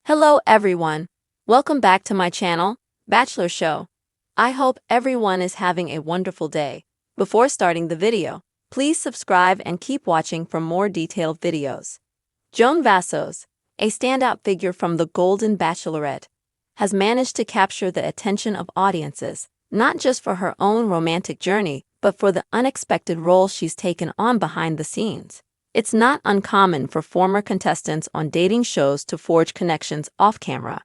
Hello everyone. Welcome back to my channel, Bachelor Show. I hope everyone is having a wonderful day. Before starting the video, please subscribe and keep watching for more detailed videos. Joan Vassos, a standout figure from the Golden Bachelorette, has managed to capture the attention of audiences, not just for her own romantic journey, but for the unexpected role she's taken on behind the scenes. It's not uncommon for former contestants on dating shows to forge connections off-camera.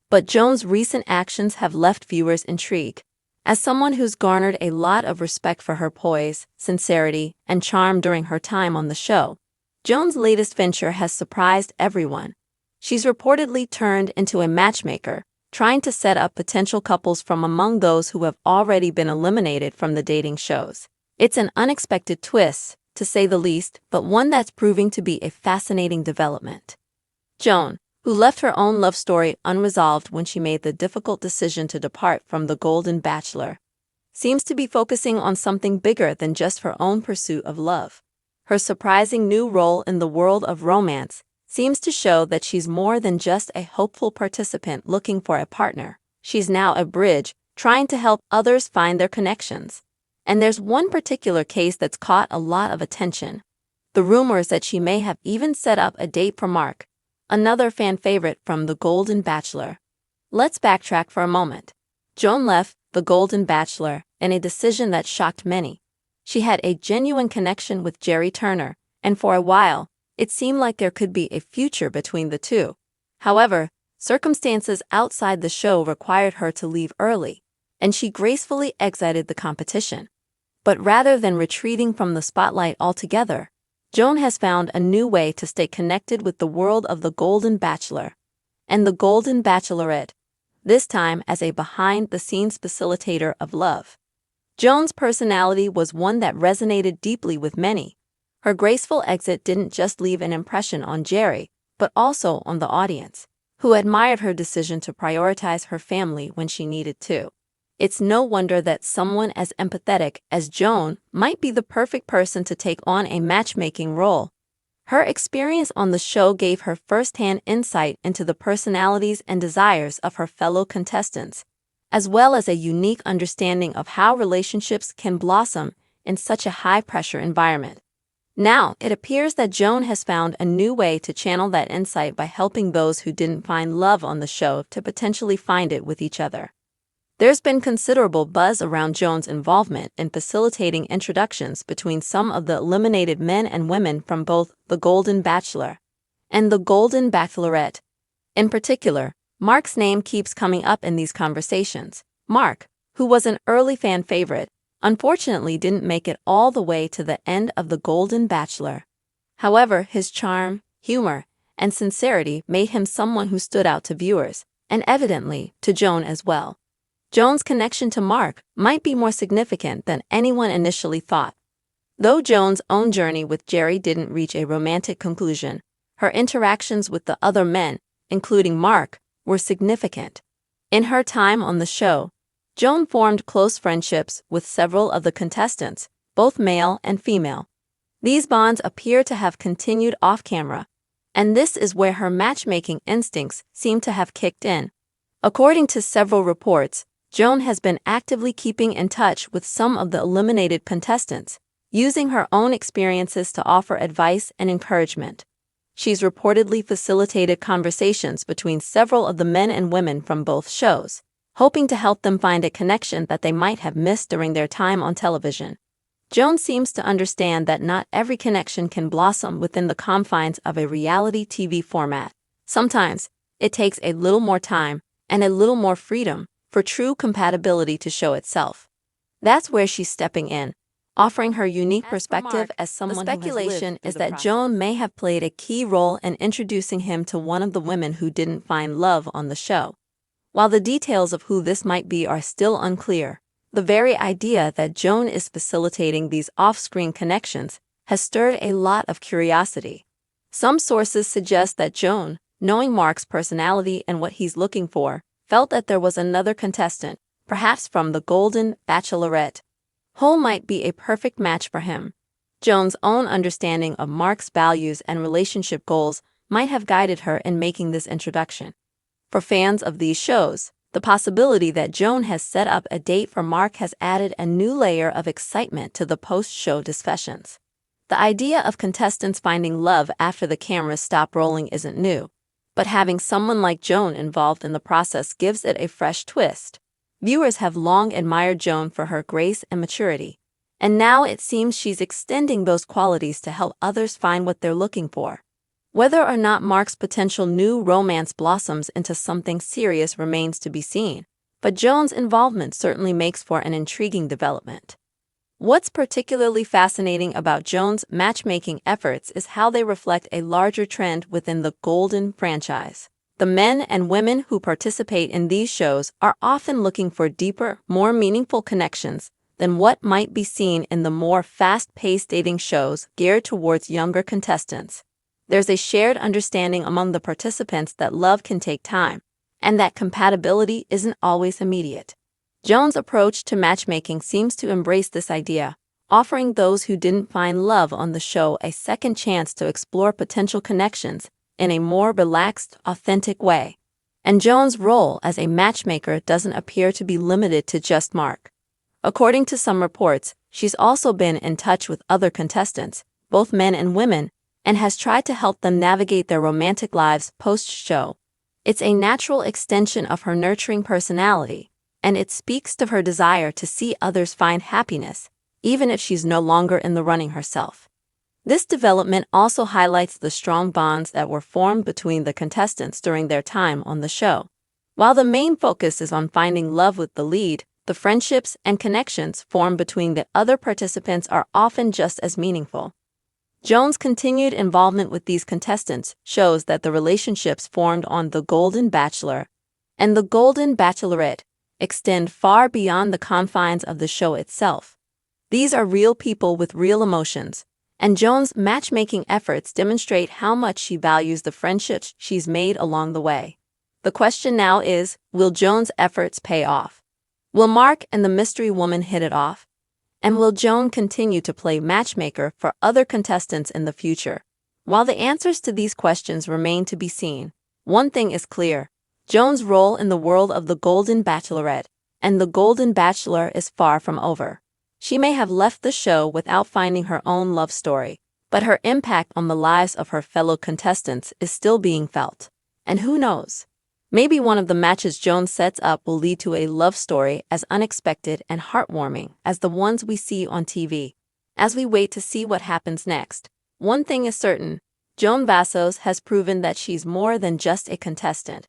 But Joan's recent actions have left viewers intrigued. As someone who's garnered a lot of respect for her poise, sincerity, and charm during her time on the show, Joan's latest venture has surprised everyone. She's reportedly turned into a matchmaker, trying to set up potential couples from among those who have already been eliminated from the dating shows. It's an unexpected twist, to say the least, but one that's proving to be a fascinating development. Joan, who left her own love story unresolved when she made the difficult decision to depart from the Golden Bachelor, seems to be focusing on something bigger than just her own pursuit of love. Her surprising new role in the world of romance seems to show that she's more than just a hopeful participant looking for a partner. She's now a bridge, trying to help others find their connections. And there's one particular case that's caught a lot of attention. The rumors that she may have even set up a date for Mark, another fan favorite from the Golden Bachelor. Let's backtrack for a moment. Joan left the Golden Bachelor in a decision that shocked many. She had a genuine connection with Jerry Turner, and for a while, it seemed like there could be a future between the two. However, circumstances outside the show required her to leave early, and she gracefully exited the competition. But rather than retreating from the spotlight altogether, Joan has found a new way to stay connected with the world of the Golden Bachelor and the Golden Bachelorette, this time as a behind-the-scenes facilitator of love. Joan's personality was one that resonated deeply with many. Her graceful exit didn't just leave an impression on Jerry, but also on the audience, who admired her decision to prioritize her family when she needed to. It's no wonder that someone as empathetic as Joan might be the perfect person to take on a matchmaking role. Her experience on the show gave her first-hand insight into the personalities and desires of her fellow contestants, as well as a unique understanding of how relationships can blossom in such a high-pressure environment. Now, it appears that Joan has found a new way to channel that insight by helping those who didn't find love on the show to potentially find it with each other. There's been considerable buzz around Joan's involvement in facilitating introductions between some of the eliminated men and women from both the Golden Bachelor and the Golden Bachelorette. In particular, Mark's name keeps coming up in these conversations. Mark, who was an early fan favorite, unfortunately didn't make it all the way to the end of the Golden Bachelor. However, his charm, humor, and sincerity made him someone who stood out to viewers, and evidently to Joan as well. Joan's connection to Mark might be more significant than anyone initially thought. Though Joan's own journey with Jerry didn't reach a romantic conclusion, her interactions with the other men, including Mark, were significant. In her time on the show, Joan formed close friendships with several of the contestants, both male and female. These bonds appear to have continued off-camera, and this is where her matchmaking instincts seem to have kicked in. According to several reports, Joan has been actively keeping in touch with some of the eliminated contestants, using her own experiences to offer advice and encouragement. She's reportedly facilitated conversations between several of the men and women from both shows, hoping to help them find a connection that they might have missed during their time on television. Joan seems to understand that not every connection can blossom within the confines of a reality TV format. Sometimes, it takes a little more time and a little more freedom for true compatibility to show itself. That's where she's stepping in, offering her unique perspective as someone who has lived through the process. The speculation is that Joan may have played a key role in introducing him to one of the women who didn't find love on the show. While the details of who this might be are still unclear, the very idea that Joan is facilitating these off-screen connections has stirred a lot of curiosity. Some sources suggest that Joan, knowing Mark's personality and what he's looking for, felt that there was another contestant, perhaps from the Golden Bachelorette, who might be a perfect match for him. Joan's own understanding of Mark's values and relationship goals might have guided her in making this introduction. For fans of these shows, the possibility that Joan has set up a date for Mark has added a new layer of excitement to the post-show discussions. The idea of contestants finding love after the cameras stop rolling isn't new, but having someone like Joan involved in the process gives it a fresh twist. Viewers have long admired Joan for her grace and maturity, and now it seems she's extending those qualities to help others find what they're looking for. Whether or not Mark's potential new romance blossoms into something serious remains to be seen, but Joan's involvement certainly makes for an intriguing development. What's particularly fascinating about Joan's matchmaking efforts is how they reflect a larger trend within the Golden franchise. The men and women who participate in these shows are often looking for deeper, more meaningful connections than what might be seen in the more fast-paced dating shows geared towards younger contestants. There's a shared understanding among the participants that love can take time, and that compatibility isn't always immediate. Joan's approach to matchmaking seems to embrace this idea, offering those who didn't find love on the show a second chance to explore potential connections in a more relaxed, authentic way. And Joan's role as a matchmaker doesn't appear to be limited to just Mark. According to some reports, she's also been in touch with other contestants, both men and women, and has tried to help them navigate their romantic lives post-show. It's a natural extension of her nurturing personality, and it speaks to her desire to see others find happiness, even if she's no longer in the running herself. This development also highlights the strong bonds that were formed between the contestants during their time on the show. While the main focus is on finding love with the lead, the friendships and connections formed between the other participants are often just as meaningful. Joan's continued involvement with these contestants shows that the relationships formed on The Golden Bachelor and The Golden Bachelorette extend far beyond the confines of the show itself. These are real people with real emotions, and Joan's matchmaking efforts demonstrate how much she values the friendships she's made along the way. The question now is, will Joan's efforts pay off? Will Mark and the mystery woman hit it off? And will Joan continue to play matchmaker for other contestants in the future? While the answers to these questions remain to be seen, one thing is clear: Joan's role in the world of The Golden Bachelorette and The Golden Bachelor is far from over. She may have left the show without finding her own love story, but her impact on the lives of her fellow contestants is still being felt. And who knows? Maybe one of the matches Joan sets up will lead to a love story as unexpected and heartwarming as the ones we see on TV. As we wait to see what happens next, one thing is certain: Joan Vassos has proven that she's more than just a contestant.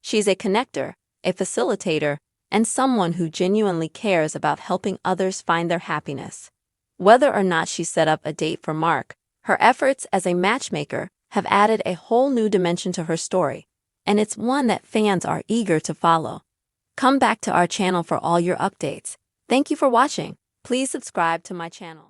She's a connector, a facilitator, and someone who genuinely cares about helping others find their happiness. Whether or not she set up a date for Mark, her efforts as a matchmaker have added a whole new dimension to her story, and it's one that fans are eager to follow. Come back to our channel for all your updates. Thank you for watching. Please subscribe to my channel.